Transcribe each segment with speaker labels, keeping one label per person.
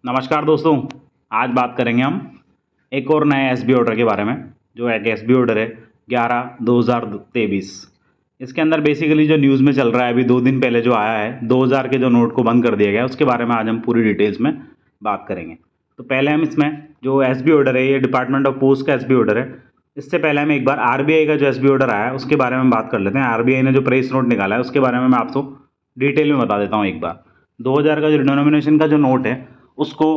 Speaker 1: नमस्कार दोस्तों। आज बात करेंगे हम एक और नए एसबी ऑर्डर के बारे में। जो एक एसबी ऑर्डर है 11/2023। इसके अंदर बेसिकली जो न्यूज़ में चल रहा है, अभी 2 दिन पहले जो आया है, 2000 के जो नोट को बंद कर दिया गया है, उसके बारे में आज हम पूरी डिटेल्स में बात करेंगे। तो पहले हम इसमें जो एसबी ऑर्डर है, ये डिपार्टमेंट ऑफ पोस्ट का एसबी ऑर्डर है। इससे पहले हम एक बार आरबीआई का जो एसबी ऑर्डर आया है उसके बारे में बात कर लेते हैं। आरबीआई ने जो प्रेस नोट निकाला है उसके बारे में मैं आपको डिटेल में बता देता हूँ। एक बार 2000 का जो डिनोमिनेशन का जो नोट है उसको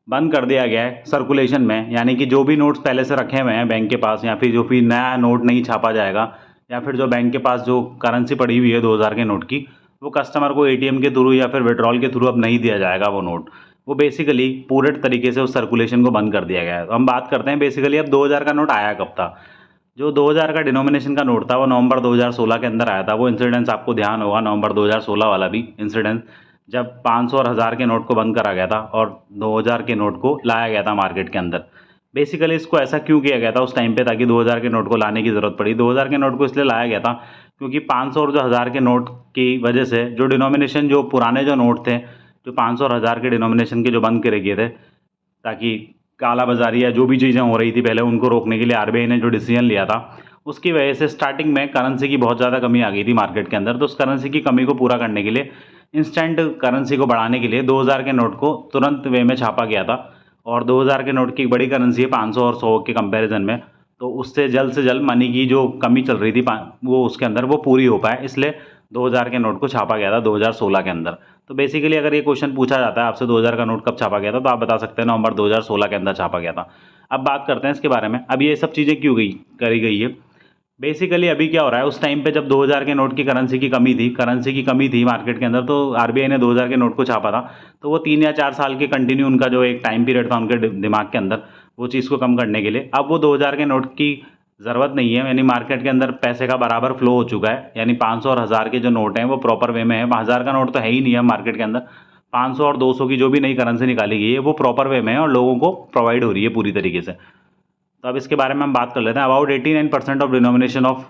Speaker 1: बंद कर दिया गया है सर्कुलेशन में, यानी कि जो भी नोट्स पहले से रखे हुए हैं बैंक के पास, या फिर जो भी नया नोट नहीं छापा जाएगा, या फिर जो बैंक के पास जो करेंसी पड़ी हुई है 2000 के नोट की, वो कस्टमर को एटीएम के थ्रू या फिर विड्रॉल के थ्रू अब नहीं दिया जाएगा वो नोट। वो बेसिकली पूरे तरीके से उस सर्कुलेशन को बंद कर दिया गया है। तो हम बात करते हैं बेसिकली अब 2000 का नोट आया कब था। जो 2000 का डिनोमिनेशन का नोट था वो नवंबर 2016 के अंदर आया था। वो इंसिडेंस आपको ध्यान होगा, नवंबर 2016 वाला भी इंसिडेंस, जब 500 और 1000 के नोट को बंद करा गया था और 2000 के नोट को लाया गया था मार्केट के अंदर। बेसिकली इसको ऐसा क्यों किया गया था उस टाइम पे, ताकि 2000 के नोट को लाने की ज़रूरत पड़ी। 2000 के नोट को इसलिए लाया गया था क्योंकि 500 और जो 1000 के नोट की वजह से जो डिनोमिनेशन, जो पुराने जो नोट थे, जो 500 और 1000 के डिनोमिनेशन के जो बंद करे गए थे, ताकि काला बाजारी या जो भी चीज़ें हो रही थी पहले, उनको रोकने के लिए आरबीआई ने जो डिसीजन लिया था, उसकी वजह से स्टार्टिंग में करेंसी की बहुत ज़्यादा कमी आ गई थी मार्केट के अंदर। तो उस करेंसी की कमी को पूरा करने के लिए, इंस्टेंट करेंसी को बढ़ाने के लिए 2000 के नोट को तुरंत वे में छापा गया था। और 2000 के नोट की एक बड़ी करेंसी है 500 और 100 के कंपैरिजन में, तो उससे जल्द से जल्द मनी की जो कमी चल रही थी वो उसके अंदर वो पूरी हो पाए, इसलिए 2000 के नोट को छापा गया था 2016 के अंदर। तो बेसिकली अगर ये क्वेश्चन पूछा जाता है आपसे 2000 का नोट कब छापा गया था, तो आप बता सकते हैं नवंबर 2016 के अंदर छापा गया था। अब बात करते हैं इसके बारे में, अब ये सब चीज़ें क्यों करी गई है। बेसिकली अभी क्या हो रहा है, उस टाइम पे जब 2000 के नोट की करेंसी की कमी थी मार्केट के अंदर, तो आरबीआई ने 2000 के नोट को छापा था। तो वो 3 या 4 साल के कंटिन्यू उनका जो एक टाइम पीरियड था उनके दिमाग के अंदर, वो चीज़ को कम करने के लिए। अब वो 2000 के नोट की ज़रूरत नहीं है, यानी मार्केट के अंदर पैसे का बराबर फ्लो हो चुका है। यानी 500 और 1000 के जो नोट हैं वो प्रॉपर वे में है। 1000 का नोट तो है ही नहीं है मार्केट के अंदर। 500 और 200 की जो भी नई करेंसी निकाली गई है वो प्रॉपर वे में है और लोगों को प्रोवाइड हो रही है पूरी तरीके से। तो अब इसके बारे में हम बात कर लेते हैं। About 89% of denomination of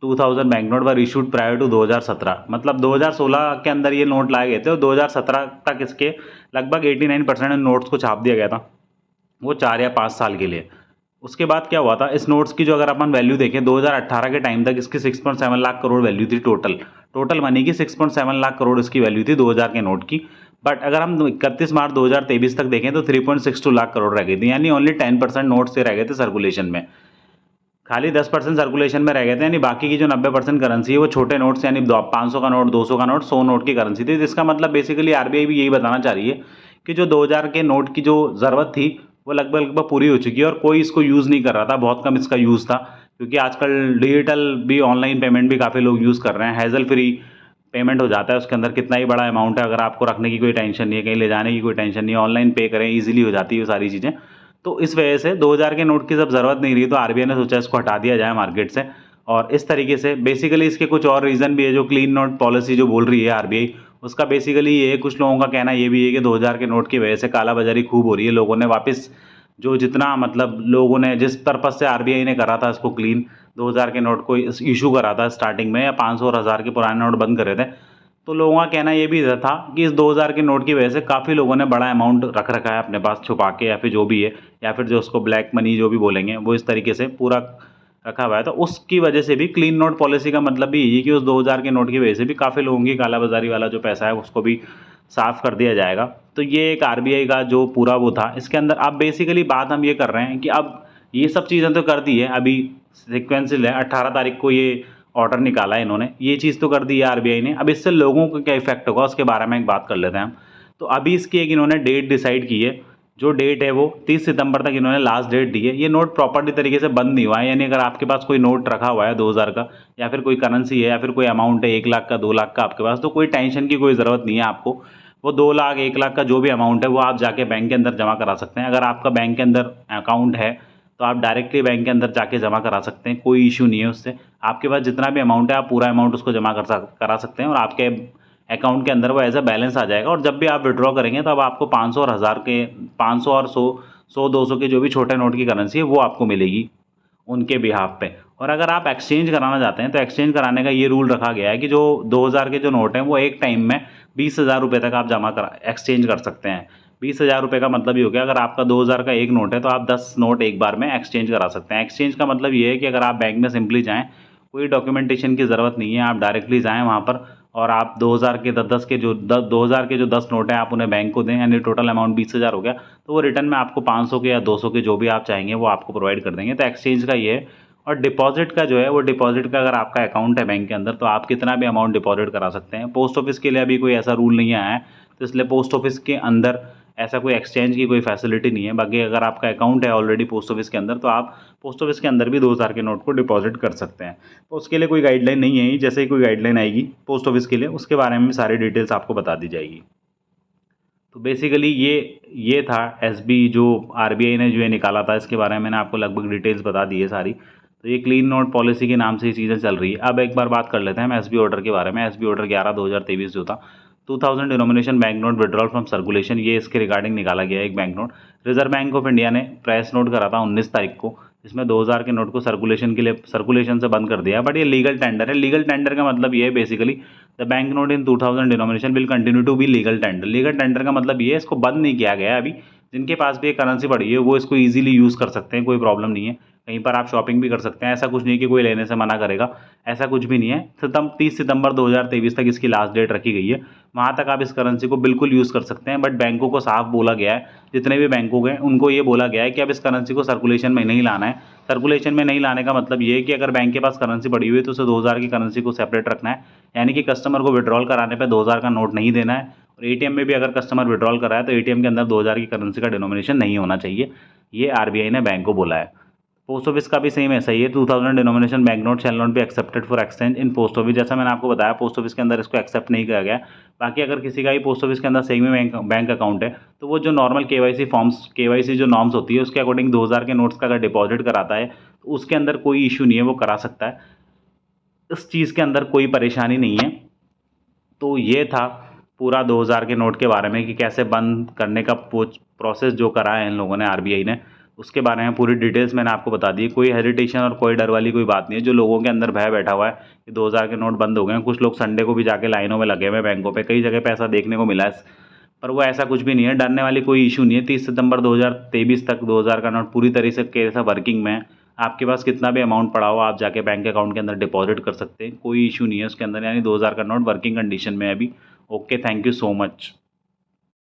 Speaker 1: 2000 bank note were issued prior to 2017। मतलब 2016 के अंदर ये नोट लाए गए थे और 2017 तक इसके लगभग 89% नोट्स को छाप दिया गया था, वो 4 या 5 साल के लिए। उसके बाद क्या हुआ था, इस नोट्स की जो अगर अपन वैल्यू देखें 2018 के टाइम तक इसकी 6.7 लाख करोड़ वैल्यू थी। टोटल मनी की 6.7 लाख करोड़ इसकी वैल्यू थी 2000 के नोट की। बट अगर हम 31 मार्च 2023 तक देखें तो 3.62 लाख करोड़ रह गई थी, यानी ओनली 10% नोट्स से रह गए थे सर्कुलेशन में। खाली 10% सर्कुलेशन में रह गए थे, यानी बाकी की जो 90% करेंसी है वो छोटे नोट्स, यानी 500 का नोट, 200 का नोट, 100 नोट की करेंसी थी। जिसका मतलब बेसिकली आरबीआई भी यही बताना चाह रही है कि जो 2000 के नोट की जो ज़रूरत थी वो लगभग लगभग पूरी हो चुकी है और कोई इसको यूज़ नहीं कर रहा था। बहुत कम इसका यूज़ था, क्योंकि आजकल डिजिटल भी, ऑनलाइन पेमेंट भी काफ़ी लोग यूज़ कर रहे हैं। हैज़ल फ्री पेमेंट हो जाता है, उसके अंदर कितना ही बड़ा अमाउंट है, अगर आपको रखने की कोई टेंशन नहीं है, कहीं ले जाने की कोई टेंशन नहीं है, ऑनलाइन पे करें, ईजिली हो जाती है सारी चीज़ें। तो इस वजह से 2000 के नोट की जब ज़रूरत नहीं रही तो आरबीआई ने सोचा इसको हटा दिया जाए मार्केट से। और इस तरीके से बेसिकली इसके कुछ और रीज़न भी है। जो क्लीन नोट पॉलिसी जो बोल रही है आरबीआई, उसका बेसिकली ये है, कुछ लोगों का कहना ये भी है कि 2000 के नोट की वजह से कालाबाजारी खूब हो रही है। लोगों ने वापस जो जितना, मतलब लोगों ने जिस पर्पज़ से आरबीआई ने करा था इसको क्लीन, 2000 के नोट को इशू करा था स्टार्टिंग में, या 500 और 1000 के पुराने नोट बंद करे थे, तो लोगों का कहना ये भी था कि इस 2000 के नोट की वजह से काफ़ी लोगों ने बड़ा अमाउंट रख रखा है अपने पास छुपा के, या फिर जो भी है, या फिर जो उसको ब्लैक मनी जो भी बोलेंगे, वो इस तरीके से पूरा रखा हुआ है। तो उसकी वजह से भी क्लीन नोट पॉलिसी का मतलब भी यही है कि उस 2000 के नोट की वजह से भी काफ़ी लोगों की कालाबाजारी वाला जो पैसा है उसको भी साफ़ कर दिया जाएगा। तो ये एक आरबीआई का जो पूरा वो था इसके अंदर। अब बेसिकली बात हम ये कर रहे हैं कि अब ये सब चीज़ें तो कर दी है, अभी सिक्वेंशियल है, 18 तारीख को ये ऑर्डर निकाला है इन्होंने, ये चीज़ तो कर दी है आरबीआई ने। अब इससे लोगों को क्या इफेक्ट होगा उसके बारे में एक बात कर लेते हैं हम। तो अभी इसकी एक इन्होंने डेट डिसाइड की है। जो डेट है वो 30 सितंबर तक इन्होंने लास्ट डेट दी है। ये नोट प्रॉपर्ली तरीके से बंद नहीं हुआ है, यानी अगर आपके पास कोई नोट रखा हुआ है 2000 का, या फिर कोई करेंसी है, या फिर कोई अमाउंट है 1 लाख का, 2 लाख का आपके पास, तो कोई टेंशन की कोई ज़रूरत नहीं है आपको। वो 2 लाख, 1 लाख का जो भी अमाउंट है वो आप जाके बैंक के अंदर जमा करा सकते हैं। अगर आपका बैंक के अंदर अकाउंट है तो आप डायरेक्टली बैंक के अंदर जाके जमा करा सकते हैं, कोई इशू नहीं है उससे। आपके पास जितना भी अमाउंट है आप पूरा अमाउंट उसको जमा करा सकते हैं और आपके अकाउंट के अंदर वो एज अ बैलेंस आ जाएगा। और जब भी आप विड्रॉ करेंगे तब आपको 500 और 1000 के, 500 और 100, 200 के जो भी छोटे नोट की करेंसी है वो आपको मिलेगी उनके बिहाफ पे। और अगर आप एक्सचेंज कराना चाहते हैं तो एक्सचेंज कराने का ये रूल रखा गया है कि जो 2000 के जो नोट हैं वो एक टाइम में 20,000 रुपये तक आप जमा करा एक्सचेंज कर सकते हैं। 20,000 रुपये का मतलब ये हो गया, अगर आपका 2,000 का एक नोट है तो आप 10 नोट एक बार में एक्सचेंज करा सकते हैं। एक्सचेंज का मतलब ये है कि अगर आप बैंक में सिंपली जाएँ, कोई डॉक्यूमेंटेशन की ज़रूरत नहीं है, आप डायरेक्टली जाएँ वहाँ पर और आप 2,000 के 10-10 के जो 2,000 के जो 10 नोट हैं आप उन्हें बैंक को दें, यानी टोटल अमाउंट 20,000 हो गया, तो वो रिटर्न में आपको 500 के या 200 के जो भी आप चाहेंगे वो आपको प्रोवाइड कर देंगे। तो एक्सचेंज का ये है। और डिपॉजिट का जो है, वो डिपॉजिट का अगर आपका अकाउंट है बैंक के अंदर तो आप कितना भी अमाउंट डिपॉजिट करा सकते हैं। पोस्ट ऑफिस के लिए अभी कोई ऐसा रूल नहीं आया है, तो इसलिए पोस्ट ऑफिस के अंदर ऐसा कोई एक्सचेंज की कोई फैसिलिटी नहीं है। बाकी अगर आपका अकाउंट है ऑलरेडी पोस्ट ऑफिस के अंदर तो आप पोस्ट ऑफिस के अंदर भी 2,000 के नोट को डिपॉजिट कर सकते हैं। तो उसके लिए कोई गाइडलाइन नहीं है, जैसे ही कोई गाइडलाइन आएगी पोस्ट ऑफिस के लिए उसके बारे में सारी डिटेल्स आपको बता दी जाएगी। तो बेसिकली ये था एसबी जो आरबीआई ने जो ये निकाला था, इसके बारे में मैंने आपको लगभग डिटेल्स बता दी है सारी। तो ये क्लीन नोट पॉलिसी के नाम से ये चीज़ें चल रही है। अब एक बार बात कर लेते हैं हम एसबी ऑर्डर के बारे में। एसबी ऑर्डर 11/2023 जो था, 2000 denomination bank note withdrawal from circulation, ये इसके रिगार्डिंग निकाला गया है एक bank note. Reserve bank of India ने प्राइस नोट करा था 19 तारीख को, जिसमें 2,000 के नोट को सर्कुलेशन के लिए सर्कुलेशन से बंद कर दिया। बट ये लीगल टेंडर है। लीगल टेंडर का मतलब ये है basically the bank note in 2000 denomination will continue to be legal tender. Legal tender का मतलब ये है इसको बंद नहीं किया गया है अभी। जिनके पास भी ये करेंसी पड़ी है वो इसको ईजिली यूज़ कर सकते हैं, कोई प्रॉब्लम नहीं है। कहीं पर आप शॉपिंग भी कर सकते हैं, ऐसा कुछ नहीं कि कोई लेने से मना करेगा, ऐसा कुछ भी नहीं है। 30 सितंबर 2023 तक इसकी लास्ट डेट रखी गई है, वहाँ तक आप इस करेंसी को बिल्कुल यूज़ कर सकते हैं। बट बैंकों को साफ बोला गया है, जितने भी बैंकों के उनको ये बोला गया है कि अब इस करेंसी को सर्कुलेशन में नहीं लाना है। सर्कुलेशन में नहीं लाने का मतलब ये है कि अगर बैंक के पास करेंसी पड़ी हुई है तो उसे 2,000 की करेंसी को सेपरेट रखना है, यानी कि कस्टमर को विड्रॉल कराने पे 2,000 का नोट नहीं देना है। और एटीएम में भी अगर कस्टमर विड्रॉल कराए तो एटीएम के अंदर 2,000 की करेंसी का डिनोमिनेशन नहीं होना चाहिए। ये आरबीआई ने बैंक को बोला है। पोस्ट ऑफिस का भी सेम ऐसा ही है। 2000 denomination bank note shall not be accepted for exchange in post office. जैसा मैंने आपको बताया पोस्ट ऑफिस के अंदर इसको एक्सेप्ट नहीं किया गया। बाकी अगर किसी का ही पोस्ट ऑफिस के अंदर सही में बैंक अकाउंट है तो वो जो नॉर्मल केवाईसी फॉर्म्स, केवाईसी जो नॉर्म्स होती है उसके अकॉर्डिंग 2,000 के नोट्स का अगर डिपॉजिट कराता है तो उसके अंदर कोई इशू नहीं है, वो करा सकता है। इस चीज़ के अंदर कोई परेशानी नहीं है। तो ये था पूरा 2,000 के नोट के बारे में कि कैसे बंद करने का प्रोसेस जो करा है इन लोगों ने, आरबीआई ने, उसके बारे में पूरी डिटेल्स मैंने आपको बता दी। कोई हेजिटेशन और कोई डर वाली कोई बात नहीं है। जो लोगों के अंदर भय बैठा हुआ है कि 2,000 के नोट बंद हो गए हैं, कुछ लोग संडे को भी जाके लाइनों में लगे हुए हैं बैंकों पे, कई जगह पे ऐसा देखने को मिला है, पर वो ऐसा कुछ भी नहीं है। डरने वाली कोई इशू नहीं है। 30 सितंबर 2023 तक 2,000 का नोट पूरी तरह से वर्किंग में है। आपके पास कितना भी अमाउंट पड़ा हो आप जाके बैंक अकाउंट के अंदर डिपॉजिट कर सकते हैं, कोई इशू नहीं है उसके अंदर, यानी 2,000 का नोट वर्किंग कंडीशन में है अभी। Okay, thank you so much.